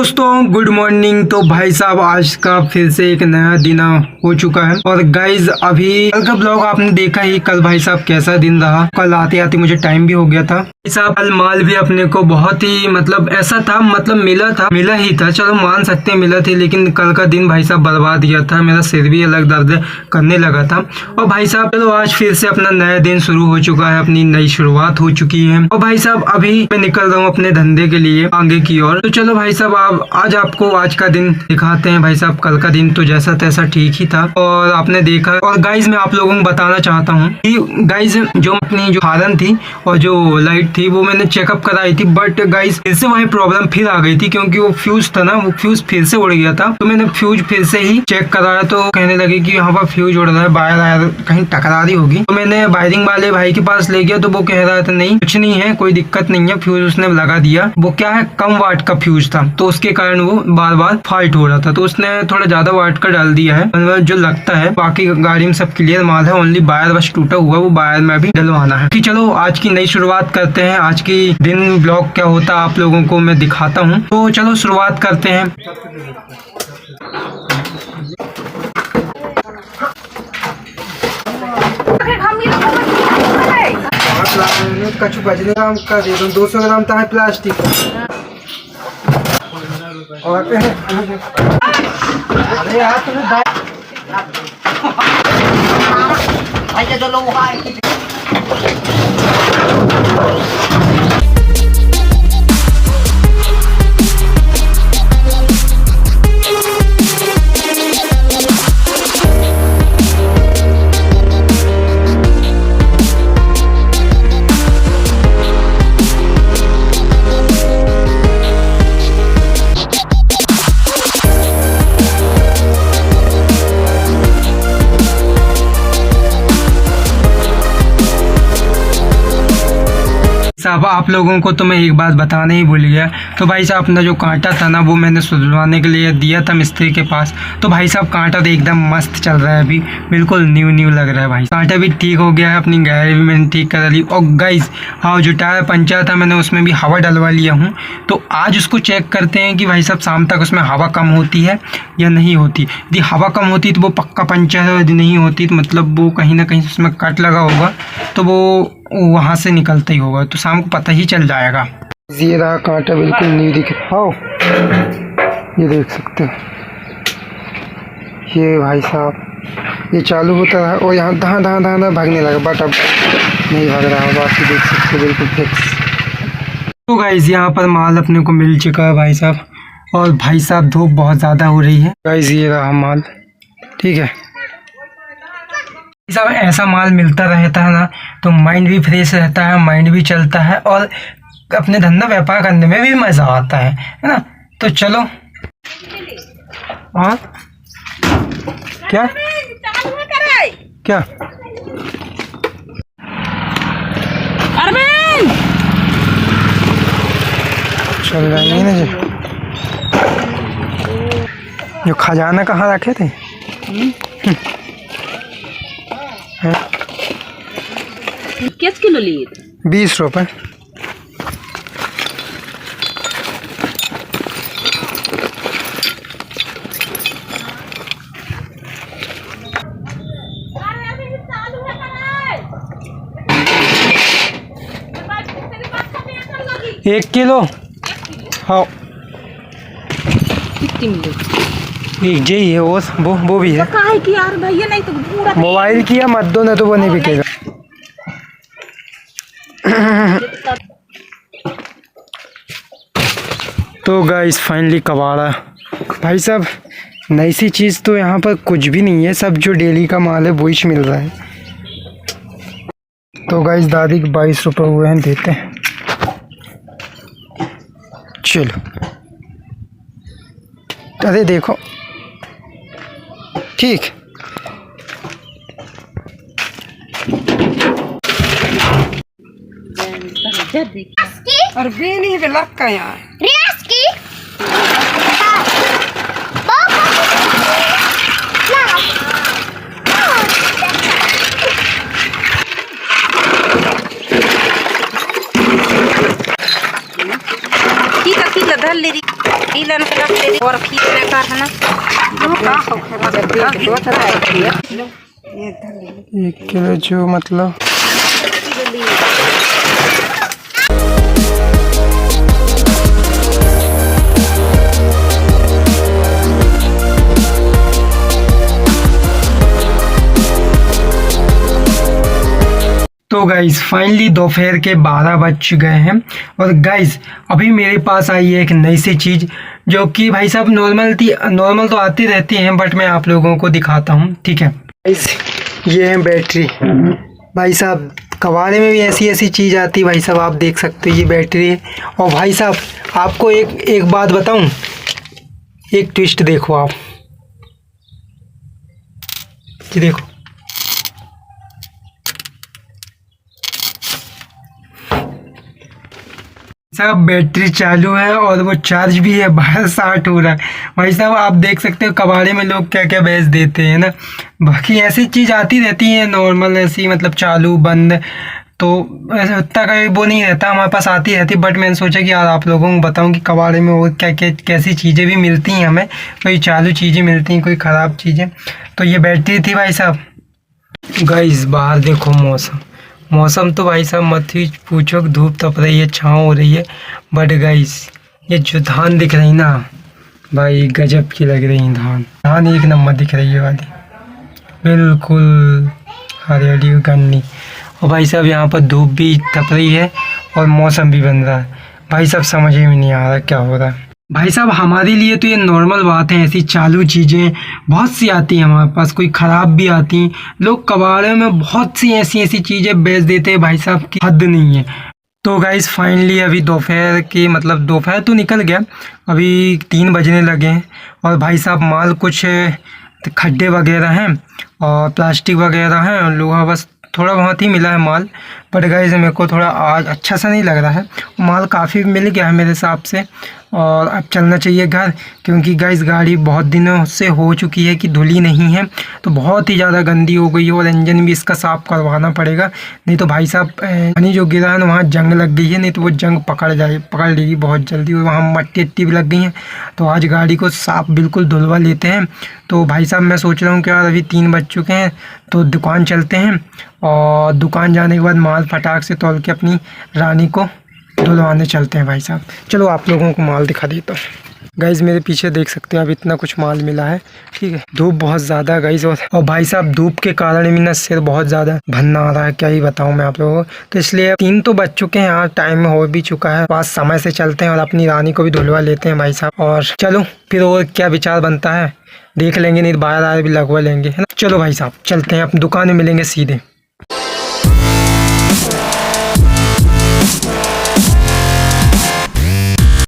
दोस्तों good morning. तो भाई साहब आज का फिर से एक नया दिन हो चुका है और गाइज अभी कल का ब्लॉग आपने देखा ही। कल भाई साहब कैसा दिन रहा, कल आते आते मुझे टाइम भी हो गया था भाई साहब। कल माल भी अपने को बहुत ही मतलब ऐसा था, मतलब मिला ही था, चलो मान सकते हैं मिला थी, लेकिन कल का दिन भाई साहब बर्बाद गया था। मेरा सिर भी अलग दर्द करने लगा था। और भाई साहब चलो आज फिर से अपना नया दिन शुरू हो चुका है, अपनी नई शुरुआत हो चुकी है। और भाई साहब अभी मैं निकल रहा हूँ अपने धंधे के लिए आगे की ओर। तो चलो भाई साहब आज आपको आज का दिन दिखाते हैं। भाई साहब कल का दिन तो जैसा तैसा ठीक ही था और आपने देखा। और गाइज मैं आप लोगों को बताना चाहता हूँ कि गाइज जो अपनी जो हारन थी और जो लाइट थी वो मैंने चेकअप कराई थी, बट गाइज फिर से वही प्रॉब्लम फिर आ गई थी, क्योंकि वो फ्यूज था ना, वो फ्यूज फिर से उड़ गया था। तो मैंने फ्यूज फिर से ही चेक कराया तो कहने लगे कि यहाँ पर फ्यूज उड़ रहा है, वायर कहीं टकरा रही होगी। तो मैंने वायरिंग वाले भाई के पास ले गया तो वो कह रहा था नहीं कुछ नहीं है, कोई दिक्कत नहीं है, फ्यूज उसने लगा दिया। वो क्या है कम वाट का फ्यूज था तो उसके कारण वो बार बार फॉल्ट हो रहा था, तो उसने थोड़ा ज्यादा वाट का डाल दिया है जो लगता है। बाकी गाड़ी में सब क्लियर माल है, ओनली वायर बस टूटा हुआ, वो वायर में भी डलवाना है। कि चलो आज की नई शुरुआत करते हैं। आज की दिन ब्लॉग क्या होता है आप लोगों को मैं दिखाता हूँ। तो चलो शुरुआत करते हैं। कछु बजने ग्राम का दे दो, 200 ग्राम था प्लास्टिक और अरे यार तुम्हें साहब आप लोगों को तो मैं एक बात बताने ही भूल गया। तो भाई साहब अपना जो कांटा था ना वो मैंने सुधरवाने के लिए दिया था मिस्त्री के पास। तो भाई साहब कांटा तो एकदम मस्त चल रहा है, अभी बिल्कुल न्यू लग रहा है। भाई कांटा भी ठीक हो गया है, अपनी गाड़ी भी मैंने ठीक करा ली। और गाइस हाँ जो टायर पंचर था मैंने उसमें भी हवा डलवा लिया हूँ। तो आज उसको चेक करते हैं कि भाई साहब शाम तक उसमें हवा कम होती है या नहीं होती। यदि हवा कम होती तो वो पक्का पंचर है, यदि नहीं होती तो मतलब वो कहीं ना कहीं उसमें कट लगा होगा तो वो वहाँ से निकलता ही होगा, तो शाम को पता ही चल जाएगा। ये रहा कांटा बिल्कुल न्यू दिख रहा हो, ये देख सकते हो। ये भाई साहब ये चालू होता है और यहाँ दहा भागने लगा, बट अब नहीं भाग रहा है। बाकी देख सकते हो बिल्कुल फिक्स। तो गाइज यहाँ पर माल अपने को मिल चुका है भाई साहब। और भाई साहब धूप बहुत ज़्यादा हो रही है। गाइज ये रहा माल, ठीक है सब ऐसा माल मिलता रहता है ना तो माइंड भी फ्रेश रहता है, माइंड भी चलता है और अपने धंधा व्यापार करने में भी मज़ा आता है ना। तो चलो हाँ क्या क्या चल रहा है ना जी। जो खजाना कहाँ रखे थे? किस किलो लिए? 20 रुपए। एक किलो हाँ कितनी मिले? एक जी है वो भी है। काहे की यार भैया, नहीं तो पूरा मोबाइल किया मत दो ना तो वो नहीं बिकेगा। तो गाइस फाइनली कबाड़ा भाई साहब। नई सी चीज़ तो यहाँ पर कुछ भी नहीं है, सब जो डेली का माल है वही मिल रहा है। तो गाइस दादी के 22 रुपये हुए हैं, देते हैं। चलो अरे देखो ठीक और भी नहीं है लग का यार लन के रख दे और खींचने का है ना जब देख दो तो 1 किलो जो मतलब तो गाइज फाइनली दोपहर के 12 बज चुके हैं और गाइज अभी मेरे पास आई है एक नई सी चीज़ जो कि भाई साहब नॉर्मल तो आती रहती हैं बट मैं आप लोगों को दिखाता हूँ, ठीक है गाइज। ये है बैटरी भाई साहब, कबाड़े में भी ऐसी चीज़ आती है भाई साहब, आप देख सकते हो ये बैटरी है। और भाई साहब आपको एक बात बताऊँ, एक ट्विस्ट देखो आप, ये देखो सब बैटरी चालू है और वो चार्ज भी है, 1260 हो रहा है भाई साहब। आप देख सकते हो कबाड़े में लोग क्या क्या बेच देते हैं ना, बाकी ऐसी चीज़ आती रहती है नॉर्मल ऐसी, मतलब चालू बंद, तो ऐसा उतना का वो नहीं रहता, हमारे पास आती रहती। बट मैंने सोचा कि यार आप लोगों को बताऊं कि कबाड़े में वो क्या क्या कैसी चीज़ें भी मिलती हैं, हमें कोई चालू चीज़ें मिलती हैं, कोई ख़राब चीज़ें। तो ये बैटरी थी भाई साहब। गाइस बाहर देखो मौसम तो भाई साहब मत ही पूछो, धूप तप रही है, छाँव हो रही है, बट गाइस ये जो धान दिख रही ना भाई, गजब की लग रही धान एक नंबर दिख रही है वाली, बिल्कुल हरियाली गन्नी। और भाई साहब यहाँ पर धूप भी तप रही है और मौसम भी बन रहा है भाई साहब, समझ में नहीं आ रहा क्या हो रहा है भाई साहब। हमारे लिए तो ये नॉर्मल बात है, ऐसी चालू चीज़ें बहुत सी आती हैं हमारे पास, कोई ख़राब भी आती हैं। लोग कबाड़े में बहुत सी ऐसी चीज़ें बेच देते हैं भाई साहब की हद नहीं है। तो गाइस फाइनली अभी दोपहर तो निकल गया, अभी 3 बजने लगे हैं और भाई साहब माल कुछ खड्डे वगैरह हैं और प्लास्टिक वगैरह हैं और लोहा बस थोड़ा बहुत ही मिला है माल। बट गाइस मेरे को थोड़ा आज अच्छा सा नहीं लग रहा है, माल काफ़ी मिल गया है मेरे हिसाब से और अब चलना चाहिए घर, क्योंकि गाइस गाड़ी बहुत दिनों से हो चुकी है कि धुली नहीं है, तो बहुत ही ज़्यादा गंदी हो गई है और इंजन भी इसका साफ़ करवाना पड़ेगा, नहीं तो भाई साहब पानी जो गिरा है ना वहाँ जंग लग गई है, नहीं तो वो जंग पकड़ लेगी बहुत जल्दी और वहाँ मट्टी भी लग गई हैं। तो आज गाड़ी को साफ़ बिल्कुल धुलवा लेते हैं। तो भाई साहब मैं सोच रहा हूँ कि यार अभी 3 बज चुके हैं तो दुकान चलते हैं और दुकान जाने के बाद माल फटाक से तोल के अपनी रानी को धुलवाने चलते हैं भाई साहब। चलो आप लोगों को माल दिखा देता हूँ। गाइज़ मेरे पीछे देख सकते हैं अब इतना कुछ माल मिला है, ठीक है। धूप बहुत ज़्यादा है गाइज़, और भाई साहब धूप के कारण मेरा सिर बहुत ज़्यादा भन्ना आ रहा है, क्या ही बताऊँ मैं आप लोगों को। तो इसलिए 3 तो बज चुके हैं यार, टाइम हो भी चुका है, पास समय से चलते हैं और अपनी रानी को भी धुलवा लेते हैं भाई साहब। और चलो फिर और क्या विचार बनता है देख लेंगे, नहीं तो बाहर भी लगवा लेंगे, है ना। चलो भाई साहब चलते हैं, अपनी दुकान में मिलेंगे सीधे।